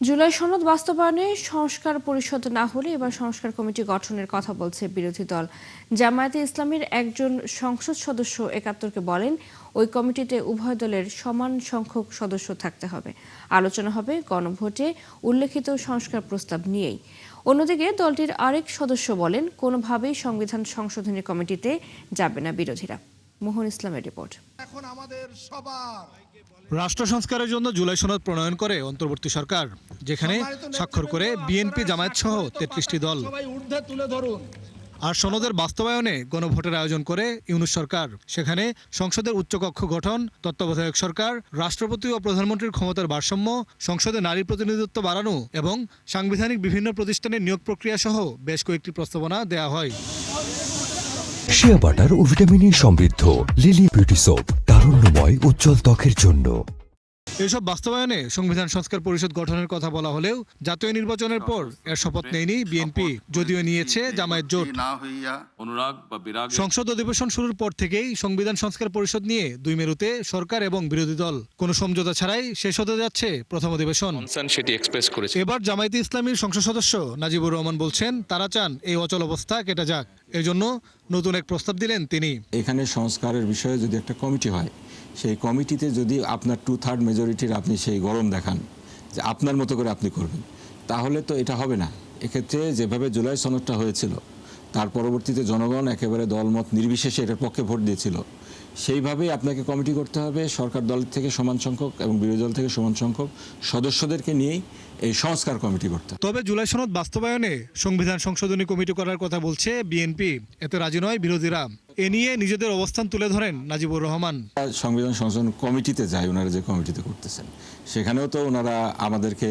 জুলাই সনদ বাস্তবায়নে সংস্কার পরিষদ না হলে এবার সংস্কার কমিটি গঠনের কথা বলছে বিরোধী দল। জামায়াতে ইসলামীর একজন সংসদ সদস্য ৭১কে বলেন, ওই কমিটিতে উভয় দলের সমান সংখ্যক সদস্য থাকতে হবে। আলোচনা হবে গণভোটে উল্লেখিত সংস্কার প্রস্তাব নিয়েই। অন্যদিকে দলটির আরেক সদস্য বলেন, কোনোভাবেই সংবিধান সংশোধনী কমিটিতে যাবে না বিরোধীরা। মোহন ইসলামের রিপোর্ট। এখন আমাদের সবার রাষ্ট্র সংস্কারের জন্য জুলাই সনদ প্রণয়ন করে অন্তর্বর্তী সরকার, যেখানে স্বাক্ষর করে বিএনপি, জামায়াত সহ ৩৩টি দল। আর সনদের বাস্তবায়নে গণভোটের আয়োজন করে ইউনূস সরকার। সেখানে সংসদের উচ্চকক্ষ গঠন, তত্ত্বাবধায়ক সরকার, রাষ্ট্রপতি ও প্রধানমন্ত্রীর ক্ষমতার ভারসাম্য, সংসদে নারী প্রতিনিধিত্ব বাড়ানো এবং সাংবিধানিক বিভিন্ন প্রতিষ্ঠানের নিয়োগ প্রক্রিয়া সহ বেশ কয়েকটি প্রস্তাবনা দেয়া হয়। শিয়া বাটার ও ভিটামিন সমৃদ্ধ লিলি বিউটি সোপ, তারুণ্যময় উজ্জ্বল ত্বকের জন্য। এসব বাস্তবায়নে সংবিধান সংস্কার পরিষদ গঠনের কথা বলা হলেও জাতীয় নির্বাচনের পর এর শপথ নেয়নি বিএনপি, যদিও নিয়েছে জামায়াত জোট। সংসদ অধিবেশন শুরুর পর থেকেই সংবিধান সংস্কার পরিষদ নিয়ে ২ মেরুতে সরকার এবং বিরোধী দল কোনো সমঝোতা ছাড়াই শেষ হতে যাচ্ছে প্রথম অধিবেশন। এবার জামায়াতে ইসলামীর সংসদ সদস্য নাজিবুর রহমান বলছেন, তারা চান এই অচল অবস্থা কেটে যাক। এজন্য নতুন এক প্রস্তাব দিলেন তিনি। এখানে সংস্কারের বিষয়ে যদি একটা কমিটি হয়, সেই কমিটিতে যদি আপনার 2/3 মেজরিটির আপনি সেই গরম দেখান যে আপনার মতো করে আপনি করবেন, তাহলে তো এটা হবে না। এক্ষেত্রে যেভাবে জুলাই সনদটা হয়েছিল, তার পরবর্তীতে জনগণ একেবারে দলমত নির্বিশেষে এটার পক্ষে ভোট দিয়েছিল, সেইভাবেই আপনাকে কমিটি করতে হবে। সরকার দল থেকে সমান সংখ্যক এবং বিরোধী দল থেকে সমান সংখ্যক সদস্যদেরকে নিয়েই এই সংস্কার কমিটি করতে হবে। তবে জুলাই সনদ বাস্তবায়নে সংবিধান সংশোধনী কমিটি করার কথা বলছে বিএনপি, এতে রাজি নয় বিরোধীরা। এ নিয়ে নিজেদের অবস্থান তুলে ধরেন নাজিবুর রহমান। সংবিধান সংশোধন কমিটিতে যায়, ওনারা যে কমিটিতে করতেছেন সেখানেও তো ওনারা আমাদেরকে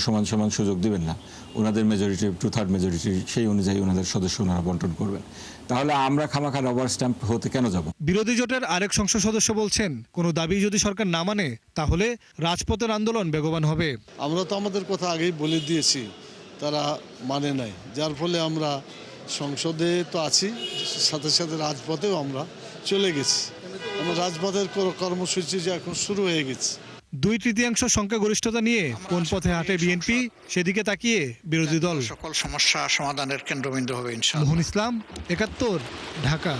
সমান সমান সুযোগ দিবেন না। ওনাদের মেজরিটি 2/3 মেজরিটি, সেই অনুযায়ী ওনাদের সদস্য ওনারা বন্টন করবেন। তাহলে আমরা খামাখা রবার স্ট্যাম্প হতে কেন যাব? বিরোধী জোটের আরেক সংসদ সদস্য বলছেন, কোনো দাবি যদি সরকার না মানে তাহলে রাজপথের আন্দোলন বেগবান হবে। আমরা তো আমাদের কথা আগেই বলে দিয়েছি, তারা মানে নাই, যার ফলে আমরা সংসদে তো আছি, সাথে সাথে রাজপথেও আমরা চলে গেছি। আমরা রাজপথের কর্মসূচি যে এখন শুরু হয়ে গেছে। 2/3 সংখ্যাগরিষ্ঠতা নিয়ে কোন পথে হাঁটে বিএনপি, সেদিকে তাকিয়ে বিরোধী দল। সকল সমস্যা সমাধানের কেন্দ্রবিন্দু হবে ইনশাআল্লাহ। মোহন ইসলাম, ৭১, ঢাকা।